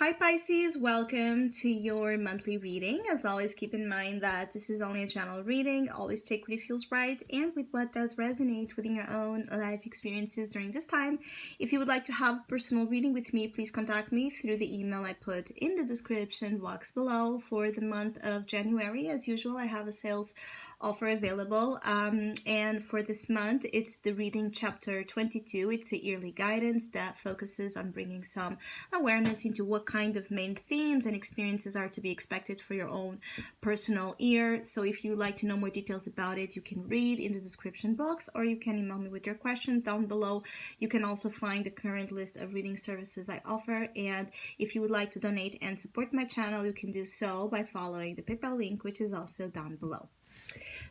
Hi Pisces, welcome to your monthly reading. As always, keep in mind that this is only a general reading. Always check what it feels right and with what does resonate within your own life experiences during this time. If you would like to have a personal reading with me, please contact me through the email I put in the description box below. For the month of January, as usual, I have a sales offer available. And for this month, it's the reading chapter 22. It's a yearly guidance that focuses on bringing some awareness into what kind of main themes and experiences are to be expected for your own personal year. So if you'd like to know more details about it, you can read in the description box, or you can email me with your questions down below. You can also find the current list of reading services I offer, and if you would like to donate and support my channel, you can do so by following the PayPal link, which is also down below.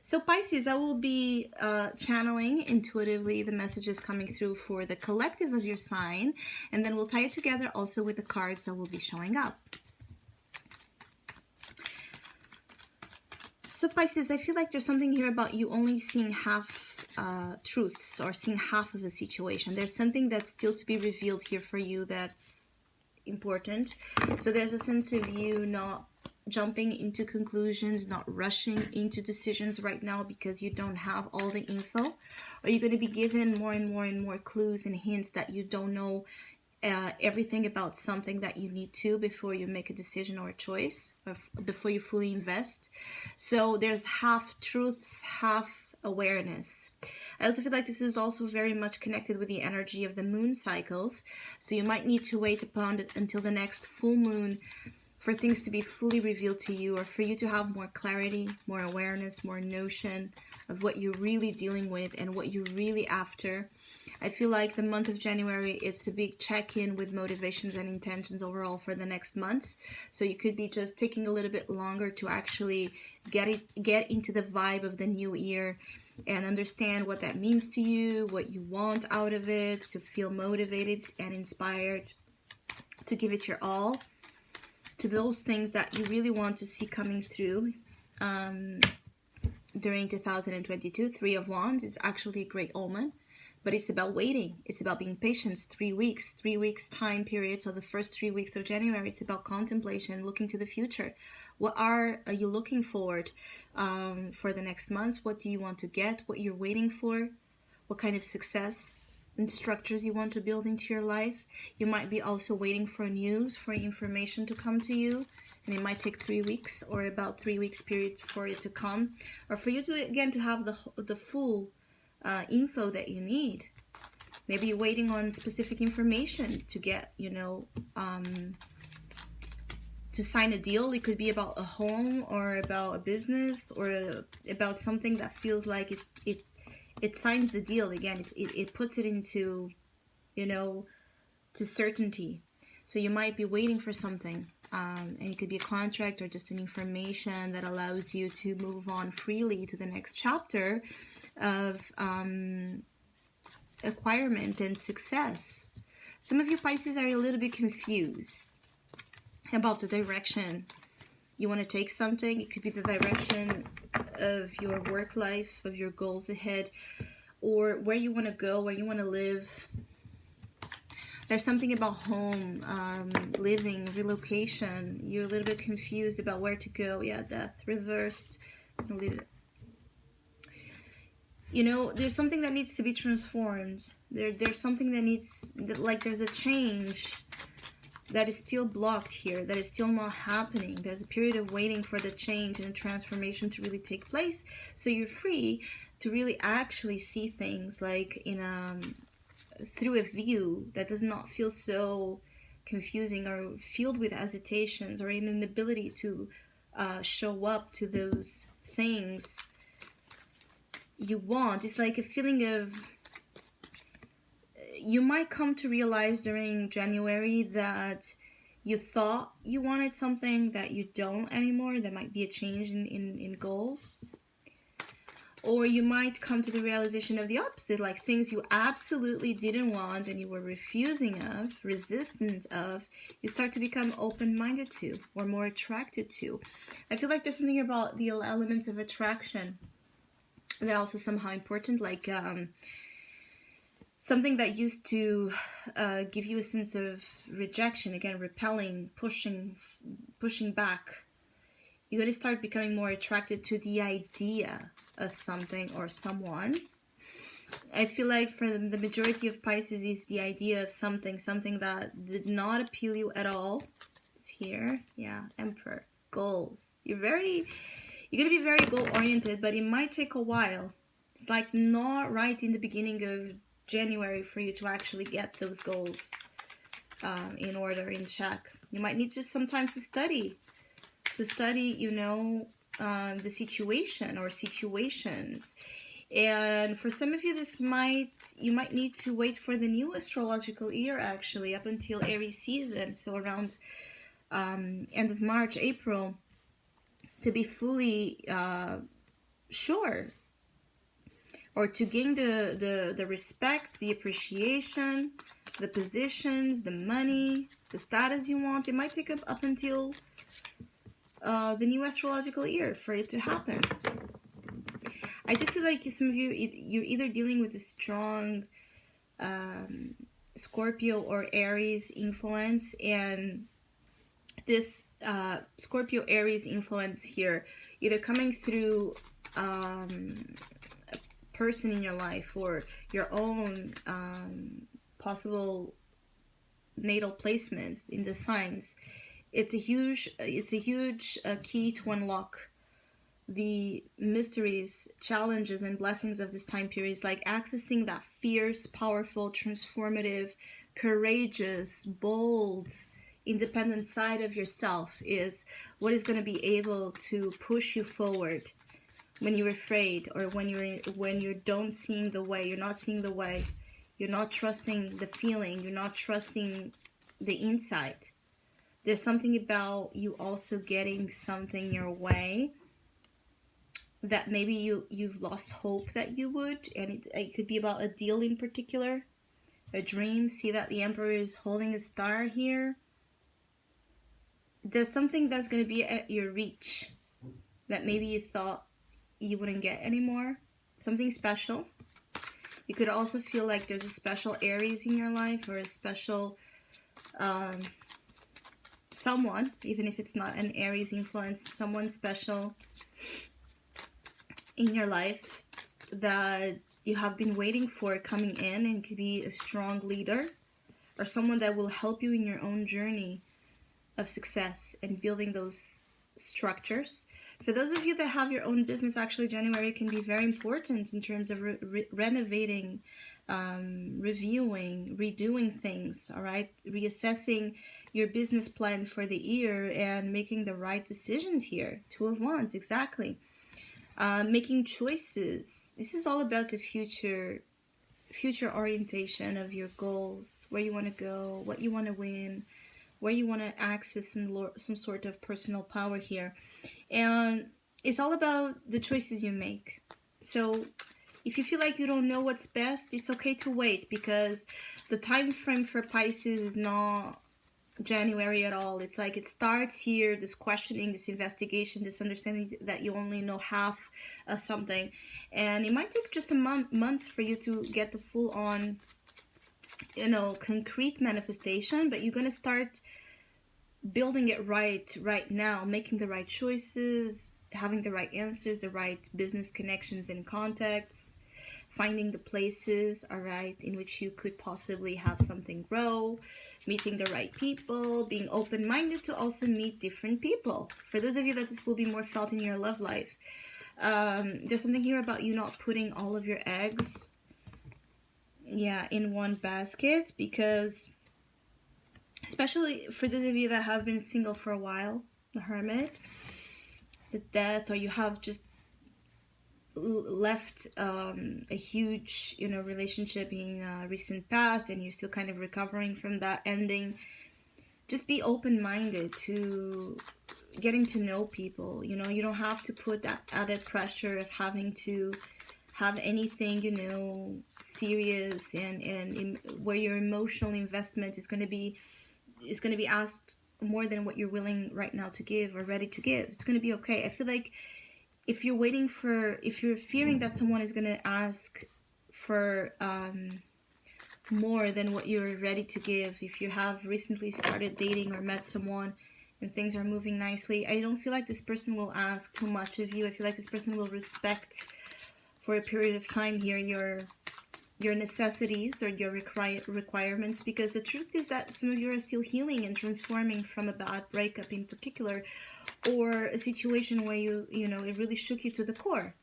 So Pisces, I will be channeling intuitively the messages coming through for the collective of your sign, and then we'll tie it together also with the cards that will be showing up. So Pisces, I feel like there's something here about you only seeing half truths or seeing half of a situation. There's something that's still to be revealed here for you that's important. So there's a sense of you not jumping into conclusions, not rushing into decisions right now because you don't have all the info, or you're going to be given more and more clues and hints that you don't know everything about something that you need to before you make a decision or a choice, or before you fully invest. So there's half truths, half awareness. I also feel like this is also very much connected with the energy of the moon cycles, so you might need to wait upon it until the next full moon for things to be fully revealed to you, or for you to have more clarity, more awareness, more notion of what you're really dealing with and what you're really after. I feel like the month of January, it's a big check-in with motivations and intentions overall for the next months. So you could be just taking a little bit longer to actually get into the vibe of the new year and understand what that means to you, what you want out of it, to feel motivated and inspired to give it your all to those things that you really want to see coming through during 2022. Three of Wands is actually a great omen, but it's about waiting. It's about being patient. 3 weeks time period. So the first 3 weeks of January, it's about contemplation, looking to the future. What are you looking forward for the next months? What do you want to get? What you're waiting for? What kind of success and structures you want to build into your life? You might be also waiting for news, for information to come to you, and it might take 3 weeks or about 3 weeks period for it to come, or for you to again to have the full info that you need. Maybe you're waiting on specific information to get, to sign a deal. It could be about a home or about a business or about something that feels like it signs the deal again. It puts it into, to certainty. So you might be waiting for something, and it could be a contract or just an information that allows you to move on freely to the next chapter of acquirement and success. Some of you Pisces are a little bit confused about the direction you want to take something. It could be the direction of your work life, of your goals ahead, or where you want to go, where you want to live. There's something about home, living, relocation. You're a little bit confused about where to go. Yeah, death reversed. There's something that needs to be transformed. There's something that needs, like there's a change that is still blocked here, that is still not happening. There's a period of waiting for the change and the transformation to really take place, so you're free to really actually see things like through a view that does not feel so confusing or filled with hesitations, or an inability to show up to those things you want. It's like a feeling of, you might come to realize during January that you thought you wanted something that you don't anymore. There might be a change in goals. Or you might come to the realization of the opposite, like things you absolutely didn't want and you were refusing of, resistant of, you start to become open-minded to or more attracted to. I feel like there's something about the elements of attraction that are also somehow important, like something that used to give you a sense of rejection, again, repelling, pushing back, you're going to start becoming more attracted to the idea of something or someone. I feel like for the majority of Pisces is the idea of something that did not appeal you at all. It's here. Yeah, Emperor. Goals. You're going to be very goal oriented, but it might take a while. It's like not right in the beginning of January for you to actually get those goals in order, in check. You might need just some time to study, you know, the situation or situations. And for some of you, you might need to wait for the new astrological year, actually, up until Aries season, so around end of March, April, to be fully sure, or to gain the respect, the appreciation, the positions, the money, the status you want. It might take up until the new astrological year for it to happen. I do feel like some of you, you're either dealing with a strong Scorpio or Aries influence, and this Scorpio Aries influence here either coming through a person in your life or your own possible natal placements in the signs. It's a huge key to unlock the mysteries, challenges, and blessings of this time period. Is like accessing that fierce, powerful, transformative, courageous, bold, independent side of yourself is what is going to be able to push you forward when you're afraid, or when you don't seeing the way, you're not seeing the way, you're not trusting the feeling, you're not trusting the insight. There's something about you also getting something your way that maybe you've lost hope that you would, and it could be about a deal in particular, a dream. See that the Emperor is holding a star here. There's something that's going to be at your reach that maybe you thought you wouldn't get anymore. Something special. You could also feel like there's a special Aries in your life, or a special someone, even if it's not an Aries influence, someone special in your life that you have been waiting for coming in, and could be a strong leader or someone that will help you in your own journey of success and building those structures. For those of you that have your own business, actually January can be very important in terms of renovating, reviewing, redoing things, all right? Reassessing your business plan for the year and making the right decisions here. Two of Wands, exactly. Making choices. This is all about the future orientation of your goals, where you want to go, what you want to win, where you want to access some sort of personal power here. And it's all about the choices you make. So if you feel like you don't know what's best, it's okay to wait, because the time frame for Pisces is not January at all. It's like it starts here, this questioning, this investigation, this understanding that you only know half of something, and it might take just a months for you to get the full on, you know, concrete manifestation, but you're gonna start building it right now, making the right choices, having the right answers, the right business connections and contacts, finding the places, all right, in which you could possibly have something grow, meeting the right people, being open-minded to also meet different people. For those of you that this will be more felt in your love life, there's something here about you not putting all of your eggs, in one basket, because especially for those of you that have been single for a while, the Hermit, the Death, or you have just left a huge, relationship in recent past, and you're still kind of recovering from that ending. Just be open-minded to getting to know people. You don't have to put that added pressure of having to have anything, serious, and where your emotional investment is going to be asked more than what you're willing right now to give or ready to give. It's going to be okay. I feel like if you're fearing that someone is going to ask for more than what you're ready to give. If you have recently started dating or met someone and things are moving nicely, I don't feel like this person will ask too much of you. I feel like this person will respect for a period of time here your necessities or your requirements, because the truth is that some of you are still healing and transforming from a bad breakup in particular, or a situation where you know it really shook you to the core.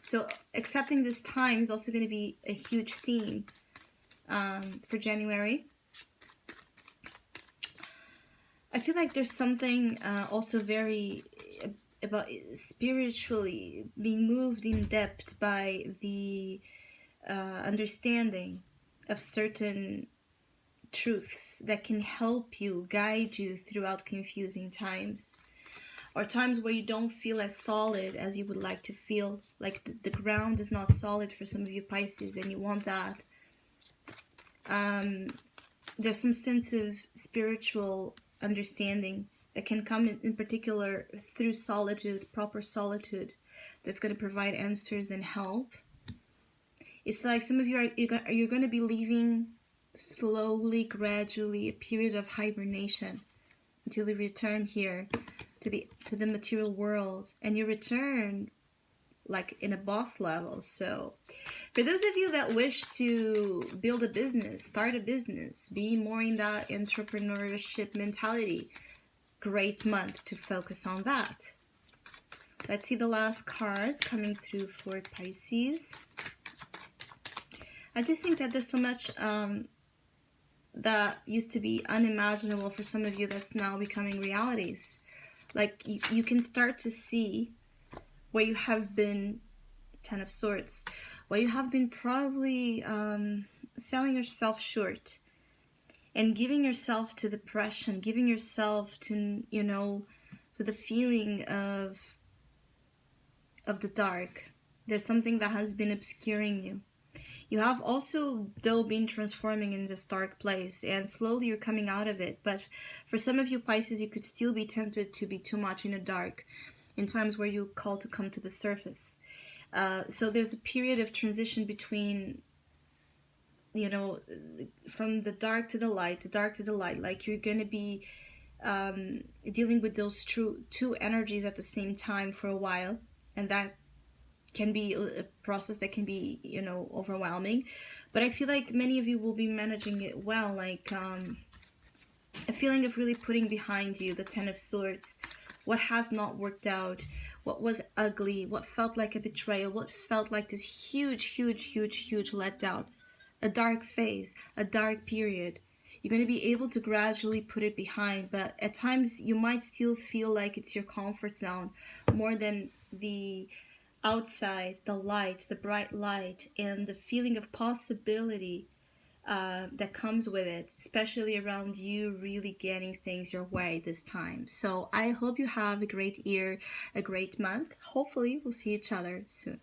So accepting this time is also going to be a huge theme for January. I feel like there's something also very about spiritually being moved in depth by the understanding of certain truths that can help you, guide you throughout confusing times, or times where you don't feel as solid as you would like to feel, like the ground is not solid for some of you Pisces and you want that. There's some sense of spiritual understanding that can come in particular through solitude, proper solitude, that's going to provide answers and help. It's like some of you you're going to be leaving slowly, gradually, a period of hibernation until you return here to the material world, and you return like in a boss level. So for those of you that wish to build a business, start a business, be more in that entrepreneurship mentality, great month to focus on that. Let's see the last card coming through for Pisces. I just think that there's so much that used to be unimaginable for some of you that's now becoming realities. Like you can start to see where you have been, Ten of Swords, where you have been probably selling yourself short and giving yourself to depression, giving yourself to, you know, to the feeling of the dark. There's something that has been obscuring you. You have also, though, been transforming in this dark place, and slowly you're coming out of it. But for some of you Pisces, you could still be tempted to be too much in the dark, in times where you call to come to the surface. So there's a period of transition between, you know, from the dark to the light, the dark to the light. Like you're going to be dealing with those two energies at the same time for a while, and that can be a process that can be, you know, overwhelming. But I feel like many of you will be managing it well, like a feeling of really putting behind you the Ten of Swords, what has not worked out, what was ugly, what felt like a betrayal, what felt like this huge letdown, a dark phase, a dark period. You're going to be able to gradually put it behind, but at times you might still feel like it's your comfort zone more than the outside, the light, the bright light, and the feeling of possibility that comes with it, especially around you really getting things your way this time. So I hope you have a great year, a great month. Hopefully we'll see each other soon.